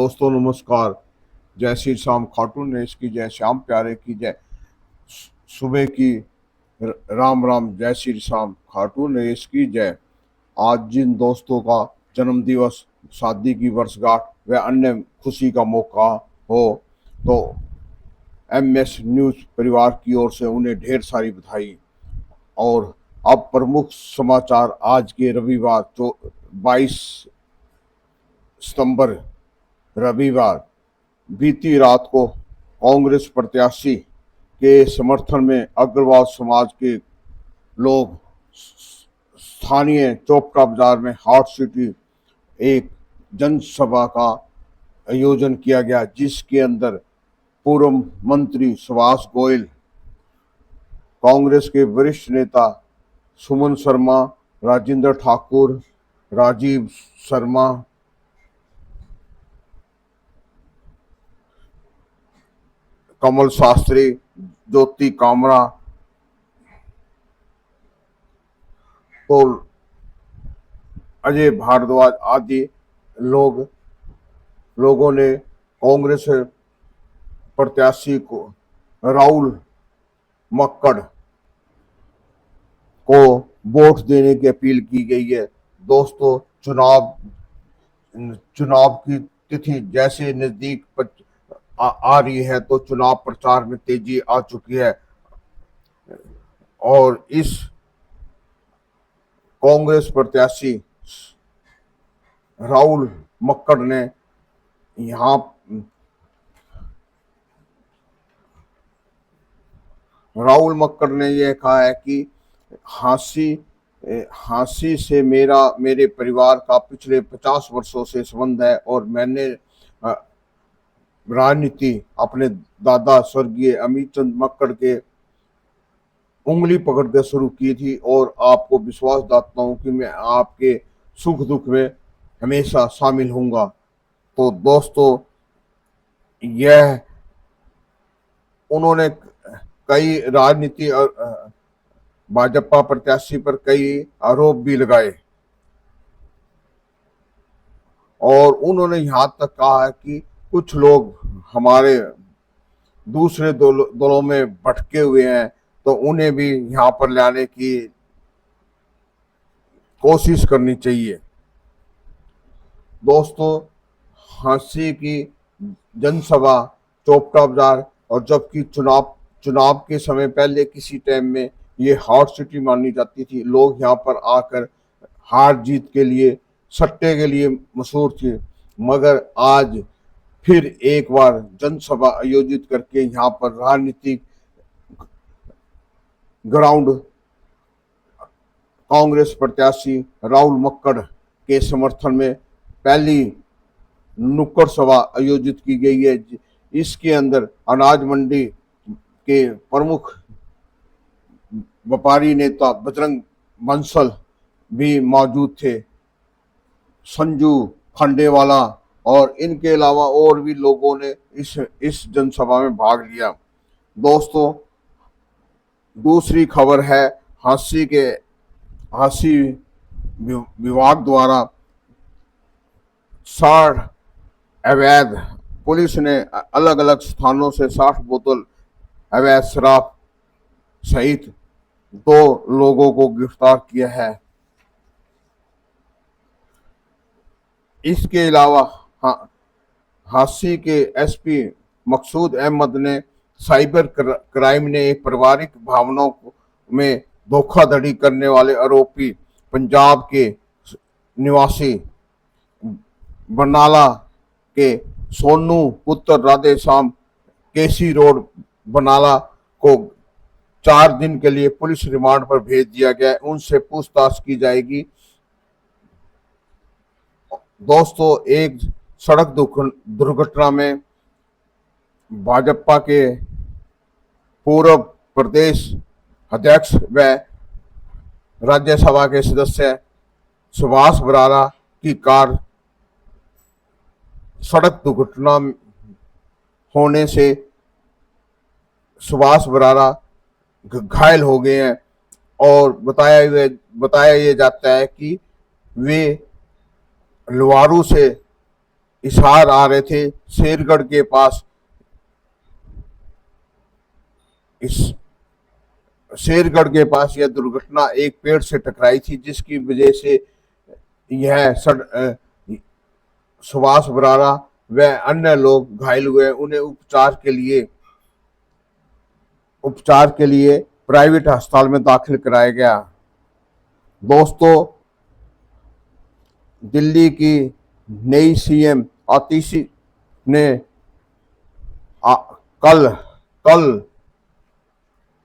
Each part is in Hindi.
दोस्तों नमस्कार। जय श्री श्याम, खाटू नरेश की जय, श्याम प्यारे की जय, सुबह की राम राम, जय श्री श्याम, खाटू नरेश की जय। आज जिन दोस्तों का जन्म दिवस, शादी की वर्षगांठ व अन्य खुशी का मौका हो, तो MS न्यूज परिवार की ओर से उन्हें ढेर सारी बधाई। और अब प्रमुख समाचार आज के रविवार 22 सितंबर रविवार बीती रात को कांग्रेस प्रत्याशी के समर्थन में अग्रवाल समाज के लोग स्थानीय चोपटा बाजार में हॉट सिटी एक जनसभा का आयोजन किया गया, जिसके अंदर पूर्व मंत्री सुभाष गोयल, कांग्रेस के वरिष्ठ नेता सुमन शर्मा, राजेंद्र ठाकुर, राजीव शर्मा, कमल शास्त्री, ज्योति कामरा, तो अजय भारद्वाज आदि लोगों ने कांग्रेस प्रत्याशी को राहुल मक्कड़ को वोट देने की अपील की गई है। दोस्तों, चुनाव की तिथि जैसे नजदीक आ रही है तो चुनाव प्रचार में तेजी आ चुकी है और इस कांग्रेस प्रत्याशी राहुल मक्कड़ ने यह कहा है कि हाँसी से मेरे परिवार का पिछले 50 वर्षों से संबंध है और मैंने राजनीति अपने दादा स्वर्गीय अमित चंद मक्कड़ के उंगली पकड़ कर शुरू की थी और आपको विश्वास दिलाता हूं कि मैं आपके सुख दुख में हमेशा शामिल होऊंगा। तो दोस्तों, यह उन्होंने कई राजनीति और भाजपा प्रत्याशी पर कई आरोप भी लगाए और उन्होंने यहां तक कहा है कि कुछ लोग हमारे दूसरे दलों में भटके हुए हैं, तो उन्हें भी यहां पर लाने की कोशिश करनी चाहिए। दोस्तों, हाँसी की जनसभा चोपटा बाजार, और जबकि चुनाव के समय पहले किसी टाइम में ये हॉट सिटी मानी जाती थी, लोग यहाँ पर आकर हार जीत के लिए, सट्टे के लिए मशहूर थे, मगर आज फिर एक बार जनसभा आयोजित करके यहाँ पर राजनीतिक ग्राउंड कांग्रेस प्रत्याशी राहुल मक्कड़ के समर्थन में पहली नुक्कड़ सभा आयोजित की गई है। इसके अंदर अनाज मंडी के प्रमुख व्यापारी नेता बजरंग बंसल भी मौजूद थे, संजू खंडेवाला, और इनके अलावा और भी लोगों ने इस जनसभा में भाग लिया। दोस्तों, दूसरी खबर है हाँसी विभाग द्वारा 60 अवैध, पुलिस ने अलग अलग स्थानों से 60 बोतल अवैध शराब सहित 2 लोगों को गिरफ्तार किया है। इसके अलावा हाँसी के SP मकसूद अहमद ने साइबर क्राइम ने एक पारिवारिक भावनाओं में धोखाधड़ी करने वाले आरोपी पंजाब के निवासी बरनाला के सोनू पुत्र राधेश्याम केसी रोड बरनाला को 4 दिन के लिए पुलिस रिमांड पर भेज दिया गया है। उनसे पूछताछ की जाएगी। दोस्तों, एक सड़क दुर्घटना में भाजपा के पूर्व प्रदेश अध्यक्ष व राज्यसभा के सदस्य सुभाष बराला की कार सड़क दुर्घटना होने से सुभाष बराला घायल हो गए हैं और बताया ये जाता है कि वे लुवारू से हिसार आ रहे थे। शेरगढ़ के पास इस शेरगढ़ के पास यह दुर्घटना एक पेड़ से टकराई थी, जिसकी वजह से यह सुभाष बराड़ा व अन्य लोग घायल हुए। उन्हें उपचार के लिए प्राइवेट अस्पताल में दाखिल कराया गया। दोस्तों, दिल्ली की नई सीएम आतिशी ने कल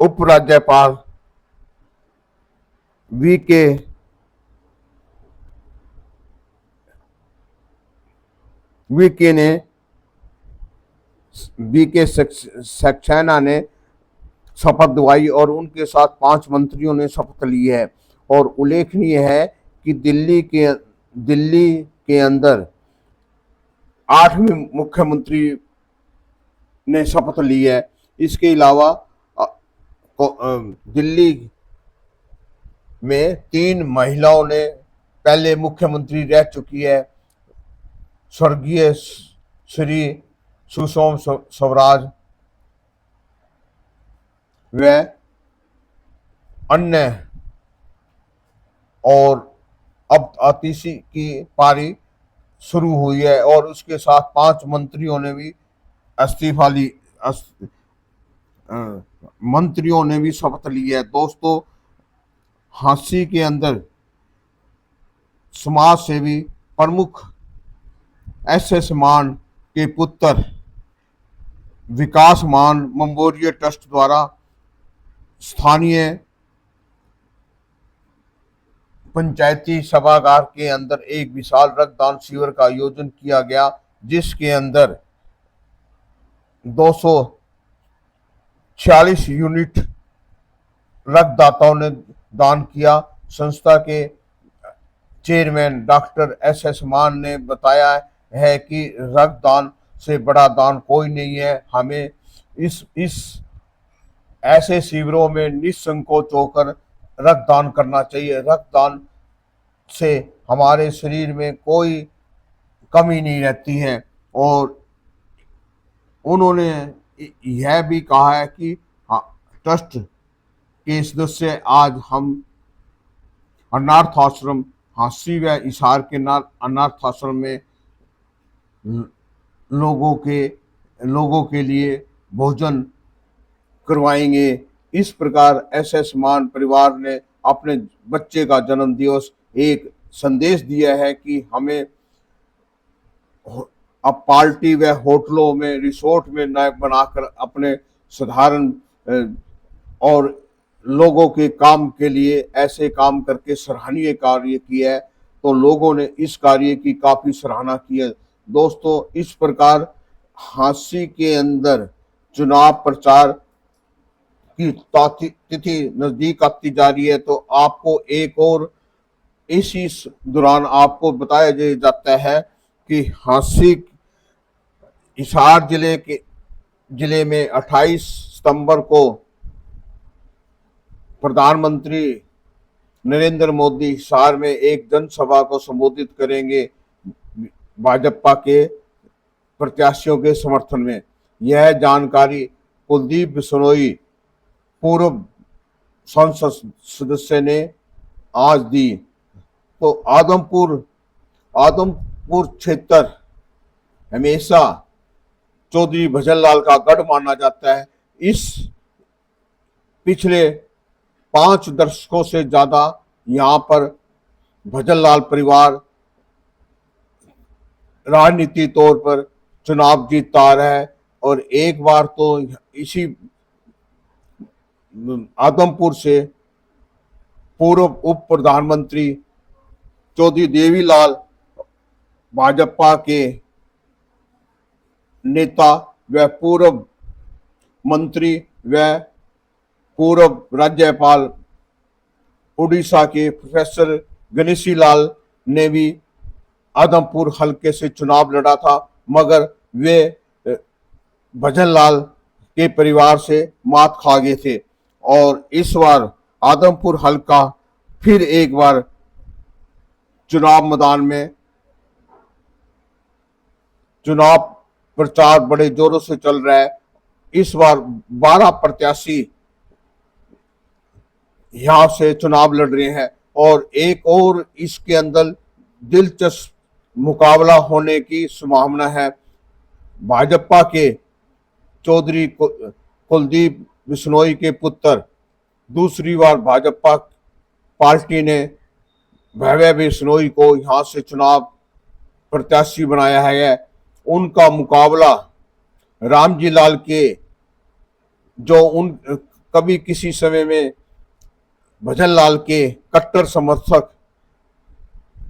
उपराज्यपाल वीके सक्सेना ने शपथ दिलाई और उनके साथ 5 मंत्रियों ने शपथ ली है। और उल्लेखनीय है कि दिल्ली के अंदर 8वें मुख्यमंत्री ने शपथ ली है। इसके अलावा दिल्ली में 3 महिलाओं ने पहले मुख्यमंत्री रह चुकी है। स्वर्गीय श्री सुषमा स्वराज व अन्य, और अब आतिशी की पारी शुरू हुई है और उसके साथ 5 मंत्रियों ने भी शपथ ली है। दोस्तों, झांसी के अंदर समाज सेवी प्रमुख SS मान के पुत्र विकास मान मेमोरियल ट्रस्ट द्वारा स्थानीय पंचायती सभागार के अंदर एक विशाल रक्तदान शिविर का आयोजन किया गया, जिसके अंदर 246 यूनिट रक्तदाताओं ने दान किया। संस्था के चेयरमैन डॉक्टर SS मान ने बताया है कि रक्तदान से बड़ा दान कोई नहीं है। हमें इस ऐसे शिविरों में निसंकोच होकर रक्तदान करना चाहिए। रक्तदान से हमारे शरीर में कोई कमी नहीं रहती है। और उन्होंने यह भी कहा है कि ट्रस्ट के सदस्य आज हम अनाथ आश्रम झांसी व हिसार के अनाथ आश्रम में लोगों के लिए भोजन करवाएंगे। इस प्रकार SS मान परिवार ने अपने बच्चे का जन्म दिवस एक संदेश दिया है कि हमें अब पार्टी व होटलों में, रिसोर्ट में न बनाकर अपने साधारण और लोगों के काम के लिए ऐसे काम करके सराहनीय कार्य किया है। तो लोगों ने इस कार्य की काफी सराहना की है। दोस्तों, इस प्रकार झांसी के अंदर चुनाव प्रचार की तिथि नजदीक आती जा रही है। तो आपको एक और इसी दौरान आपको बताया जाता है कि झांसी हिसार जिले में 28 सितंबर को प्रधानमंत्री नरेंद्र मोदी हिसार में एक जनसभा को संबोधित करेंगे भाजपा के प्रत्याशियों के समर्थन में। यह जानकारी कुलदीप बिश्नोई पूर्व संसद सदस्य ने आज दी। तो आदमपुर क्षेत्र हमेशा चौधरी भजनलाल का गढ़ माना जाता है। इस पिछले 5 दशकों से ज्यादा यहाँ पर भजनलाल परिवार राजनीति तौर पर चुनाव जीतता आ रहा है। और एक बार तो इसी आदमपुर से पूर्व उप प्रधानमंत्री चौधरी देवीलाल भाजपा के नेता व पूर्व मंत्री व पूर्व राज्यपाल उड़ीसा के प्रोफेसर गणेशी लाल ने भी आदमपुर हलके से चुनाव लड़ा था, मगर वे भजनलाल के परिवार से मात खा गए थे। और इस बार आदमपुर हलका फिर एक बार चुनाव मैदान में चुनाव प्रचार बड़े जोरों से चल रहा है। इस बार 12 प्रत्याशी यहां से चुनाव लड़ रहे हैं और एक और इसके अंदर दिलचस्प मुकाबला होने की संभावना है। भाजपा के चौधरी कुलदीप बिश्नोई के पुत्र दूसरी बार भाजपा पार्टी ने भव्य बिश्नोई को यहां से चुनाव प्रत्याशी बनाया है। उनका मुकाबला रामजी लाल के जो उन कभी किसी समय में भजन लाल के कट्टर समर्थक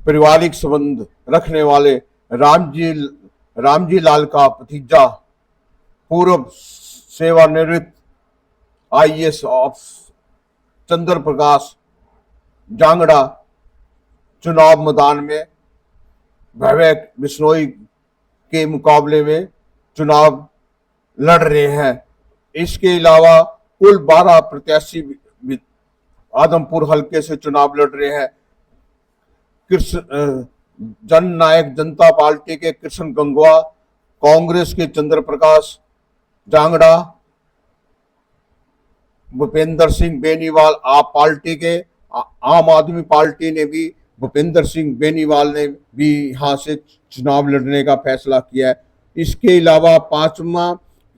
पारिवारिक संबंध रखने वाले रामजी लाल का भतीजा पूर्व सेवानिवृत्त आईएएस ऑफिसर चंद्र प्रकाश जांगड़ा चुनाव मैदान में भव्य बिश्नोई के मुकाबले में चुनाव लड़ रहे हैं। इसके अलावा कुल 12 प्रत्याशी आदमपुर हलके से चुनाव लड़ रहे हैं। जन नायक जनता पार्टी के कृष्ण गंगवा, कांग्रेस के चंद्र प्रकाश जांगड़ा, भूपेंद्र सिंह बेनीवाल, आप पार्टी के आम आदमी पार्टी ने भी भूपेंद्र सिंह बेनीवाल ने भी यहां से चुनाव लड़ने का फैसला किया है। इसके अलावा 5वां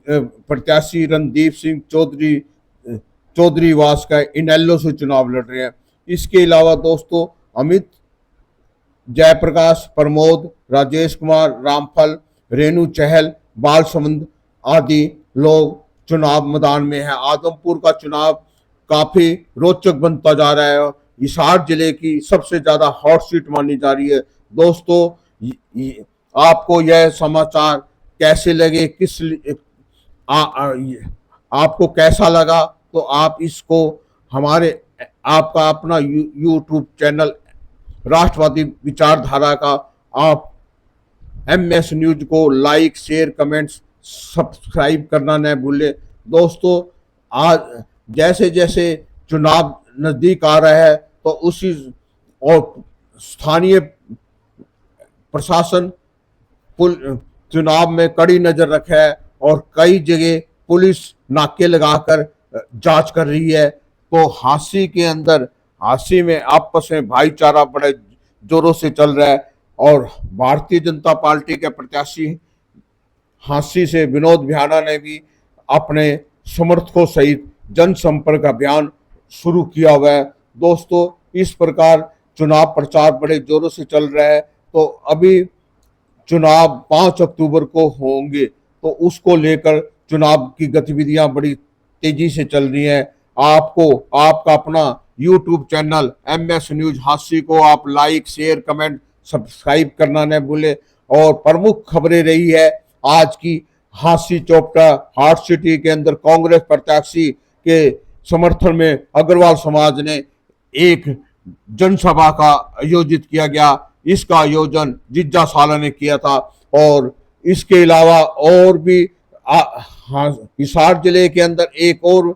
प्रत्याशी रणदीप सिंह चौधरी वास का इनेलो से चुनाव लड़ रहे हैं। इसके अलावा दोस्तों अमित जयप्रकाश, प्रमोद, राजेश कुमार, रामफल, रेणु चहल, बालसमंद आदि लोग चुनाव मैदान में है। आदमपुर का चुनाव काफी रोचक बनता जा रहा है। हिसार जिले की सबसे ज्यादा हॉट सीट मानी जा रही है। दोस्तों आपको यह समाचार कैसे लगे, आपको कैसा लगा, तो आप इसको आपका अपना यूट्यूब चैनल राष्ट्रवादी विचारधारा का आप MS न्यूज को लाइक, शेयर, कमेंट्स, सब्सक्राइब करना न भूले। दोस्तों आज जैसे जैसे चुनाव नजदीक आ रहा है तो उसी और स्थानीय प्रशासन चुनाव में कड़ी नजर रखा है और कई जगह पुलिस नाके लगाकर जांच कर रही है। तो हांसी में आपस में भाईचारा बड़े जोरों से चल रहा है और भारतीय जनता पार्टी के प्रत्याशी हांसी से विनोद विहाना ने भी अपने समर्थकों सहित जनसंपर्क अभियान शुरू किया हुआ है। दोस्तों इस प्रकार चुनाव प्रचार बड़े जोरों से चल रहा है। तो अभी चुनाव 5 अक्टूबर को होंगे तो उसको लेकर चुनाव की गतिविधियां बड़ी तेजी से चल रही हैं। आपका अपना YouTube channel MS news Hansi को आप लाइक, शेयर, कमेंट, सब्सक्राइब करना न भूले। और प्रमुख खबरें रही है आज की हांसी चोपड़ा हार्ट सिटी के अंदर कांग्रेस प्रत्याशी के समर्थन में अग्रवाल समाज ने एक जनसभा का आयोजित किया गया। इसका आयोजन जिज्जा साला ने किया था। और इसके अलावा और भी हिसार जिले के अंदर एक और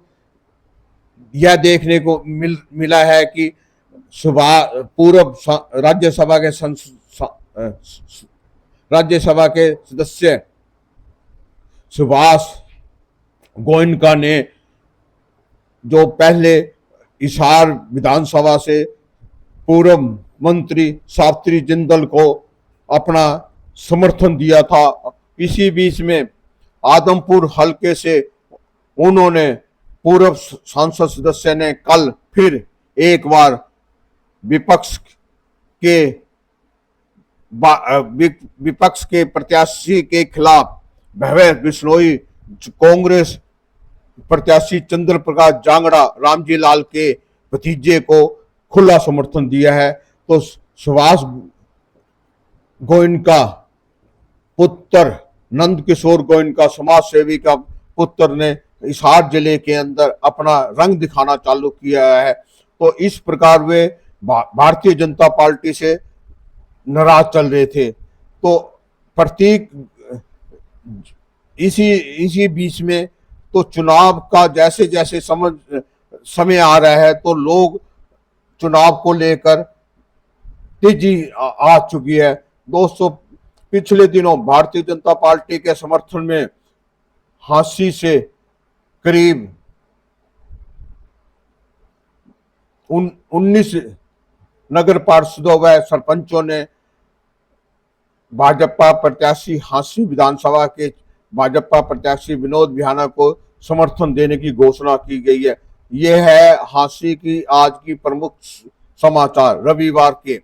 यह देखने को मिला है कि पूर्व राज्यसभा के सदस्य सुभाष गोयनका ने जो पहले हिसार विधानसभा से पूर्व मंत्री सावित्री जिंदल को अपना समर्थन दिया था, इसी बीच में आदमपुर हलके से उन्होंने पूर्व सांसद सदस्य ने कल फिर एक बार विपक्ष के प्रत्याशी के खिलाफ भव्य बिश्नोई कांग्रेस प्रत्याशी चंद्र प्रकाश जांगड़ा रामजी लाल के भतीजे को खुला समर्थन दिया है। तो सुभाष गोयनका पुत्र नंद किशोर गोयनका समाज सेवी का पुत्र ने हिसार जिले के अंदर अपना रंग दिखाना चालू किया है। तो इस प्रकार वे भारतीय जनता पार्टी से नाराज चल रहे थे। तो प्रतीक इसी बीच में तो चुनाव का जैसे जैसे समय आ रहा है तो लोग चुनाव को लेकर तेजी आ चुकी है। दोस्तों पिछले दिनों भारतीय जनता पार्टी के समर्थन में हांसी से करीब 19 नगर पार्षदों व सरपंचों ने भाजपा प्रत्याशी हांसी विधानसभा के भाजपा प्रत्याशी विनोद विहाना को समर्थन देने की घोषणा की गई है। यह है हांसी की आज की प्रमुख समाचार रविवार के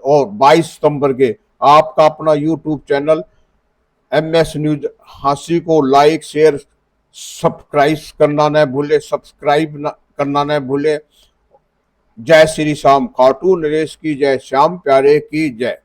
और 22 सितंबर के। आपका अपना YouTube channel MS news Hansi को लाइक शेयर सब्सक्राइब करना न भूले। जय श्री श्याम, खाटू नरेश की जय, श्याम प्यारे की जय।